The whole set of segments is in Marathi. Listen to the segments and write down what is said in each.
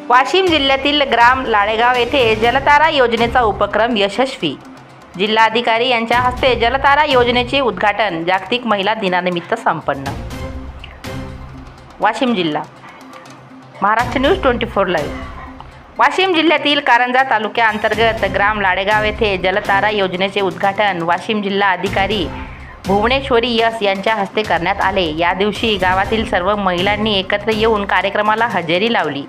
वाशिम जिल्ह्यातील ग्राम लाडेगाव येथे जलतारा योजनेचा उपक्रम यशस्वी। जिल्हाधिकारी यांच्या हस्ते जलतारा योजनेचे उद्घाटन जागतिक महिला दिनानिमित्त संपन्न। वाशिम जिल्हा। Maharashtra news 24 live. वाशिम जिल्ह्यातील कारंजा तालुक्याअंतर्गत ग्राम लाडेगाव येथे जलतारा योजनेचे उद्घाटन वाशिम जिल्हा अधिकारी भुवनेश्वरी यस यांच्या हस्ते करण्यात आले। या दिवशी गावातील सर्व महिलांनी एकत्र येऊन कार्यक्रमाला हजेरी लावली।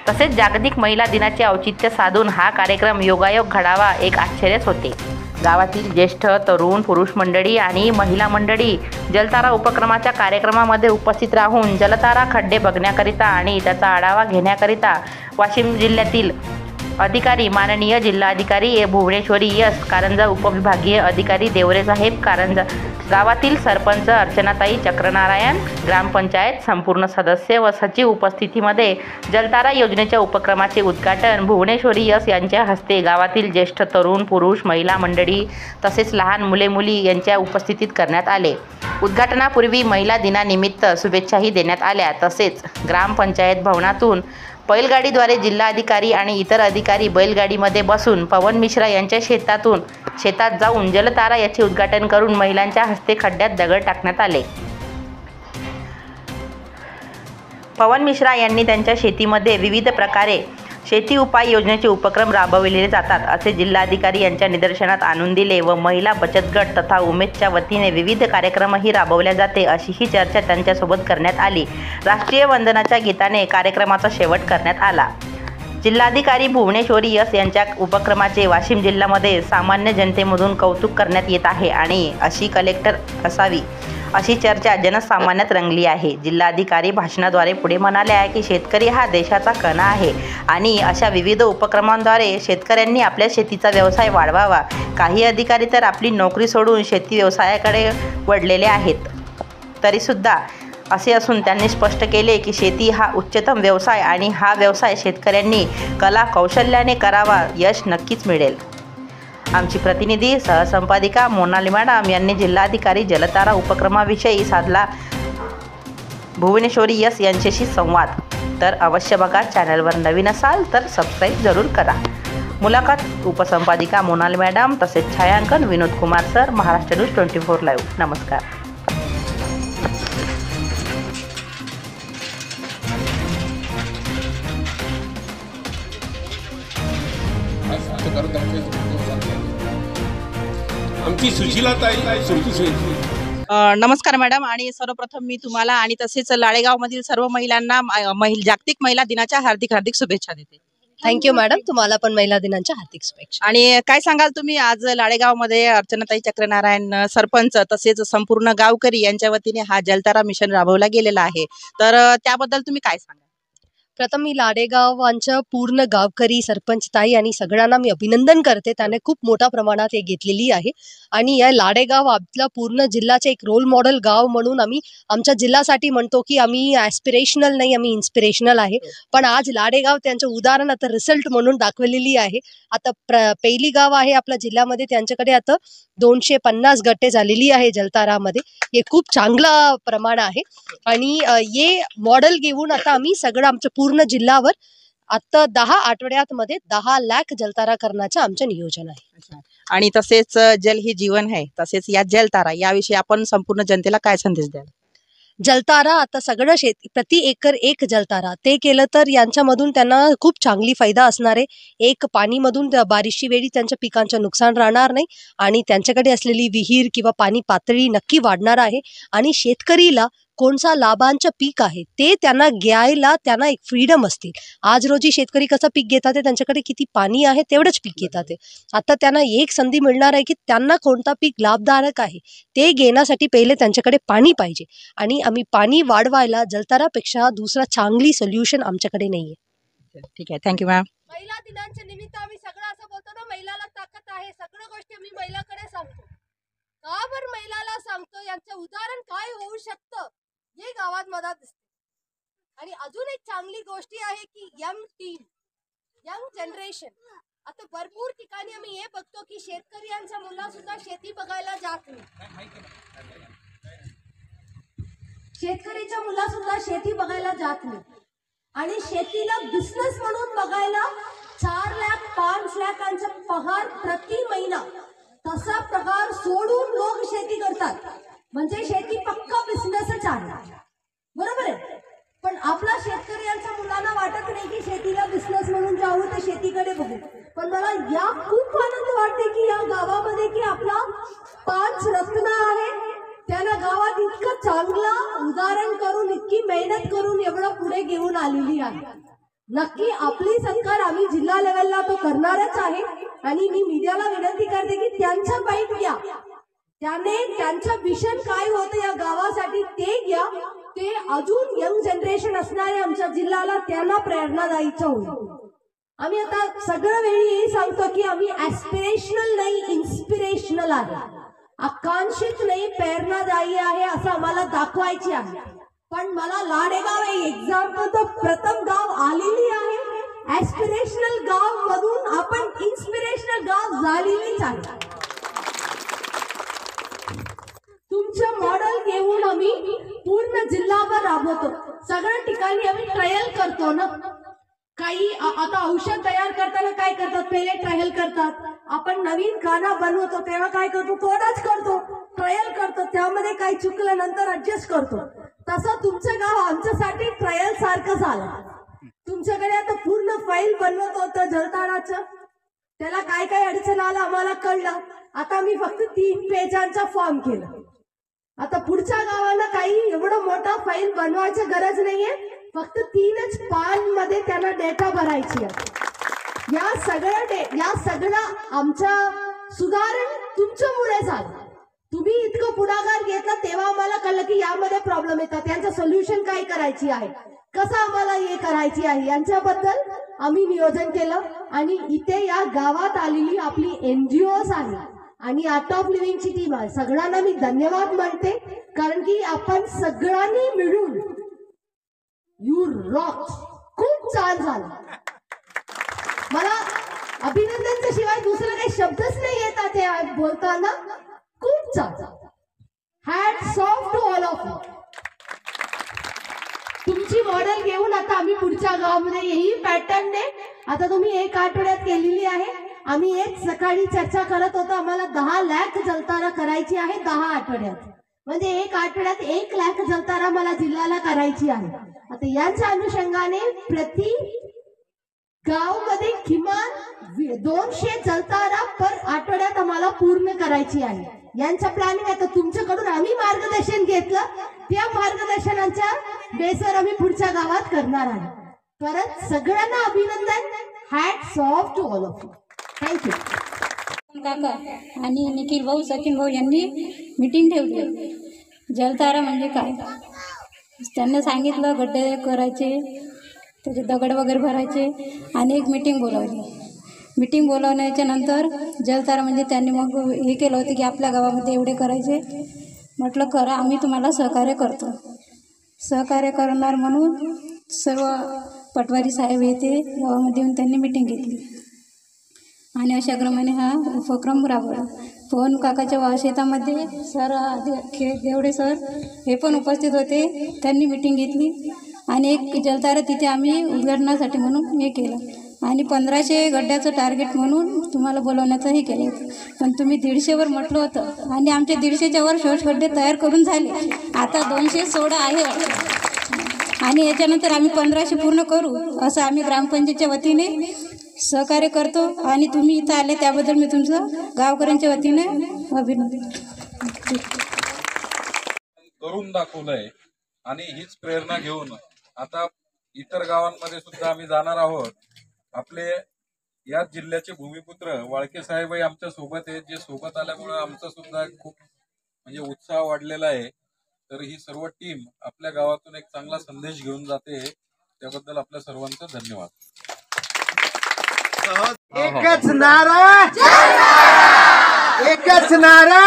तसेच जागतिक महिला दिनाचे औचित्य साधून हा कार्यक्रम योगायोग घडावा एक आश्चर्यच होते। गावातील ज्येष्ठ, तरुण, पुरुष मंडळी आणि महिला मंडळी जलतारा उपक्रमाच्या कार्यक्रमामध्ये उपस्थित राहून जलतारा खड्डे बघण्याकरिता आणि त्याचा आढावा घेण्याकरिता वाशिम जिल्ह्यातील अधिकारी माननीय जिल्हाधिकारी भुवनेश्वरी यस, कारंजा उपविभागीय अधिकारी देवरे साहेब कारंजा, गावातील सरपंच अर्चनाताई चक्रनारायण, ग्रामपंचायत संपूर्ण सदस्य व सचिव उपस्थितीमध्ये जलतारा योजनेच्या उपक्रमाचे उद्घाटन भुवनेश्वरी यस यांच्या हस्ते गावातील ज्येष्ठ, तरुण, पुरुष, महिला मंडळी तसेच लहान मुले-मुली यांच्या उपस्थितीत करण्यात आले। उद्घाटनापूर्वी महिला दिनानिमित्त शुभेच्छाही देण्यात आल्या। तसेच ग्रामपंचायत भवनातून बैलगाडीद्वारे जिल्हाधिकारी आणि इतर अधिकारी बैलगाडीमध्ये बसून पवन मिश्रा यांच्या शेतात जाऊन जलतारा याचे उद्घाटन करून महिलांच्या हस्ते खड्ड्यात दगड टाकण्यात आले। पवन मिश्रा यांनी त्यांच्या शेतीमध्ये विविध प्रकारे शेती उपाय योजनेचे उपक्रम राबविले जातात असे जिल्हाधिकारी यांच्या निदर्शनात आणून दिले व महिला बचत गट तथा उमेदच्या वतीने विविध कार्यक्रमही राबवले जाते अशीही चर्चा त्यांच्यासोबत करण्यात आली। राष्ट्रीय वंदनाच्या गीताने कार्यक्रमाचा शेवट करण्यात आला। जिल्हाधिकारी भुवनेश्वरी यस यांच्या उपक्रमाचे वाशिम जिल्ह्यामध्ये सामान्य जनतेमधून कौतुक करण्यात येत आहे आणि अशी कलेक्टर असावी अशी चर्चा जनसामान्यात रंगली आहे। जिल्हाधिकारी भाषणाद्वारे पुढे म्हणाले आहे की शेतकरी हा देशाचा कणा आहे आणि अशा विविध उपक्रमांद्वारे शेतकऱ्यांनी आपल्या शेतीचा व्यवसाय वाढवावा। काही अधिकारी तर आपली नोकरी सोडून शेती व्यवसायाकडे वळलेले आहेत। तरीसुद्धा असे असून त्यांनी स्पष्ट केले की शेती हा उच्चतम व्यवसाय आणि हा व्यवसाय शेतकऱ्यांनी कला कौशल्याने करावा, यश नक्कीच मिळेल। आमची प्रतिनिधी सहसंपादिका मोनाली मॅडम यांनी जिल्हाधिकारी जलतारा उपक्रमाविषयी साधला भुवनेश्वरी यस यांच्याशी संवाद। तर अवश्य बघा, चॅनलवर नवीन असाल तर सबस्क्राईब जरूर करा। मुलाखत उपसंपादिका मोनाली मॅडम तसेच छायांकन Vinod Kumar sir, Maharashtra news 24 live. नमस्कार। आमची सुशीलाताई नमस्कार मॅडम, आणि सर्वप्रथम मी तुम्हाला आणि तसेच लाडेगावमधील सर्व महिलांना जागतिक महिला दिनाच्या हार्दिक हार्दिक शुभेच्छा देते। थँक्यू मॅडम, तुम्हाला पण महिला दिनाच्या हार्दिक शुभेच्छा। आणि काय सांगाल तुम्ही, आज लाडेगावमध्ये अर्चनाताई चक्रनारायण सरपंच तसेच संपूर्ण गावकरी यांच्या वतीने हा जलतारा मिशन राबवला गेलेला आहे, तर त्याबद्दल तुम्ही काय सांगाल? प्रथम मी लाडेगावांच्या पूर्ण गावकरी, सरपंच ताई आणि सगळ्यांना मी अभिनंदन करते। त्याने खूप मोठ्या प्रमाणात हे घेतलेली आहे आणि या लाडेगाव आपला पूर्ण जिल्ह्याचे एक रोल मॉडेल गाव म्हणून आम्ही आमच्या जिल्ह्यासाठी म्हणतो की आम्ही ॲस्पिरेशनल नाही, आम्ही इन्स्पिरेशनल आहे। पण आज लाडेगाव त्यांचं उदाहरण आता रिझल्ट म्हणून दाखवलेली आहे। आता पहिली गाव आहे आपल्या जिल्ह्यामध्ये, त्यांच्याकडे आता 250 गट्टे झालेली आहे जलतारामध्ये। हे खूप चांगलं प्रमाण आहे आणि हे मॉडेल घेऊन आता आम्ही सगळं आमचं पूर्ण जिल्ह्यावर आता 10 आठवड्यामध्ये 10 लाख जलतारा करण्याचं आमचं नियोजन आहे। आणि तसेच जल ही जीवन आहे, तसेच या जलतारा याविषयी आपण संपूर्ण जनतेला काय संदेश द्याल? जलतारा आता सगळं प्रति एकर एक जलतारा ते केलं तर यांच्यामधून त्यांना खूप चांगली फायदा असणार आहे। एक पाणीमधून बारिशची वेळी त्यांच्या पिकांचं नुकसान राहणार नाही आणि त्यांच्याकडे असलेली विहीर किंवा पाणी पातळी नक्की वाढणार आहे आणि शेतकरीला कोणचा लाभांचं पीक आहे ते त्यांना घ्यायला त्यांना एक फ्रीडम असतील। आज रोजी शेतकरी कसं पीक घेतात, त्यांच्याकडे किती पाणी आहे तेवढंच पीक घेतात। आता त्यांना एक संधी मिळणार आहे की त्यांना कोणता पीक लाभदायक आहे ते घेण्यासाठी पहिले त्यांच्याकडे पाणी पाहिजे आणि आम्ही पाणी वाढवायला जलतारापेक्षा दुसरा चांगली सोल्युशन आमच्याकडे नाहीये। ठीक आहे, थँक्यू मॅम। महिला दिनाच्या निमित्त आम्ही सगळं असं बोलतो ना, महिलाला ताकद आहे, सगळ्या गोष्टी आम्ही महिलाकडे सांगतो। का बरं महिलाला सांगतो, यांचं उदाहरण काय होऊ शकतं हे गावात मदत दिसते। आणि अजून एक चांगली गोष्टी आहे की यंग टीम, यंग जनरेशन, आता भरपूर ठिकाणी आम्ही हे बघतो की शेतकऱ्यांच्या मुलं सुद्धा शेती बघायला जात नाही। शेतकरीच्या मुला सुद्धा शेती बघायला जात नाही आणि शेतीला बिझनेस म्हणून बघायला 4 लाख 5 लाखांचा पगार प्रति महिना तसा पगार सोडून लोक शेती करतात. म्हणजे शेती पक्का बिझनेसच आहे, बरोबर आहे. पण आपला शेतकऱ्यांच्या मुलांना वाटत नाही की शेतीला बिझनेस म्हणून जाऊ, तर शेतीकडे बघू. पण मला या खूप आनंद वाटते की या गावामध्ये की आपला 5 रत्न आहे, त्याला गावात इतकं चांगलं उदाहरण करून इतकी मेहनत करून एवढं पुढे घेऊन आलेली आहे. नक्की आपली सरकार आम्ही जिल्हा लेवलला तो करणारच आहे आणि मी मीडियाला विनंती करते की त्यांचं बाईट घ्या, त्याने त्यांचं विजन काय होतं या गावासाठी ते घ्या. ते अजून यंग जनरेशन असणारे आमच्या जिल्ह्याला त्यांना प्रेरणादायीचं होईल. आम्ही आता सगळं वेळी हे सांगतो की आम्ही ऍस्पिरेशनल नाही, इन्स्पिरेशनल आहे. आकांक्षित नाही, प्रेरणादायी आहे असं आम्हाला दाखवायचे आहे. पण मला लाडेगाव हे एक्झाम्पल तर प्रथम गाव आलेली आहे. ऍस्पिरेशनल गाव मधून आपण इन्स्पिरेशनल गाव झालेलीच आहे. तुमचं मॉडेल घेऊन आम्ही पूर्ण जिल्हाभर राबवतो. सगळ्या ठिकाणी आम्ही ट्रायल करतो ना. काही आता औषध तयार करताना काय करतात, पहिले ट्रायल करतात. आपण नवीन खाना बनवतो तेव्हा काय करतो, थोडाच करतो, ट्रायल करतो, त्यामध्ये काही चुकलं नंतर ऍडजस्ट करतो. तसं तुमचं गाव आमच्यासाठी ट्रायल सारखं झालं. तुमच्याकडे आता पूर्ण फाईल बनवत होतं जलताराचं, त्याला काय काय अडचण आलं आम्हाला कळलं. आता मी फक्त 3 पेजांचा फॉर्म केला. आता पुढच्या गावाला काही एवढं मोठा फाईल बनवायची गरज नाहीये, फक्त 3च पानमध्ये त्यांना डेटा भरायची आहे. या सगळं आमच्या सुधारण तुमच्यामुळे झालं. तुम्ही इतकं पुढाकार घेतला तेव्हा आम्हाला कळलं की यामध्ये प्रॉब्लेम येतात, त्यांचं सोल्युशन काय करायची आहे, कसं आम्हाला हे करायची आहे, यांच्याबद्दल आम्ही नियोजन केलं. आणि इथे या गावात आलेली आपली NGOs आहे आणि आर्ट ऑफ लिव्हिंगची टीम आहे. सगळ्यांना मी धन्यवाद म्हणते, कारण की आपण सगळ्यांनी मिळून यू रॉक खूप छान झालं. मला अभिनंदनच्या शिवाय दुसरं काही शब्दच नाही येतात ते बोलताना. खूप छान. Hats off to all of you. तुमची मॉडेल घेऊन आता आम्ही पुढच्या गावामध्ये यही पॅटर्नने आता तुम्ही 1 आठवड्यात केलेली आहे. आम्ही एक सकाळी चर्चा करत होतो, आम्हाला 10 लाख जलतारा करायची आहे 10 आठवड्यात. म्हणजे 1 आठवड्यात 1 लाख जलतारा मला जिल्ह्याला करायची आहे. आता यांच्या अनुषंगाने प्रति गावमध्ये किमान 200 जलतारा पर आठवड्यात आम्हाला पूर्ण करायची आहे. यांचं प्लॅनिंग आहे. तर तुमच्याकडून आम्ही मार्गदर्शन घेतलं, त्या मार्गदर्शनाच्या बेसवर आम्ही पुढच्या गावात करणार आहे. परत सगळ्यांना अभिनंदन. Hats off to all of you. Thank you. काका आणि निखिल भाऊ, सचिन भाऊ यांनी मीटिंग ठेवली. जलतारा म्हणजे काय त्यांना सांगितलं. गड्डे करायचे, त्याचे दगड वगैरे भरायचे आणि एक मीटिंग बोलावली. मीटिंग बोलावण्याच्या नंतर जलतारा म्हणजे त्यांनी मग हे केलं होतं की आपल्या गावामध्ये एवढे करायचे. म्हटलं करा, आम्ही तुम्हाला सहकार्य करतो. सहकार्य करणार म्हणून सर्व पटवारी साहेब येते गावामध्ये येऊन त्यांनी मीटिंग घेतली आणि अशा क्रमाने हा उपक्रम राबवला. पवन काकाच्या शेतामध्ये सर देवडे सर हे पण उपस्थित होते. त्यांनी मीटिंग घेतली आणि एक जलतारा तिथे आम्ही उद्घाटनासाठी म्हणून हे केलं आणि 1500 गड्ड्याचं टार्गेट म्हणून तुम्हाला बोलवण्याचं हे केलं होतं. पण तुम्ही 150वर म्हटलं होतं आणि आमचे 150च्या वर शोष गड्डे तयार करून झाले. आता 216 आहे आणि याच्यानंतर आम्ही 1500 पूर्ण करू असं आम्ही ग्रामपंचायतच्या वतीने सहकार्य करतो. आणि तुम्ही इथं आले त्याबद्दल मी तुमचं गावकऱ्यांच्या वतीने अभिनंदन करून दाखवलंय. आणि हीच प्रेरणा घेऊन आता इतर गावांमध्ये सुद्धा आम्ही जाणार आहोत. आपले या जिल्ह्याचे भूमिपुत्र वाळके साहेबही आमच्या सोबत आहेत, जे सोबत आल्यामुळे आमचा सुद्धा खूप म्हणजे उत्साह वाढलेला आहे. तर ही सर्व टीम आपल्या गावातून एक चांगला संदेश घेऊन जाते, त्याबद्दल आपल्या सर्वांचं धन्यवाद. एकच नारा, एकच नारा.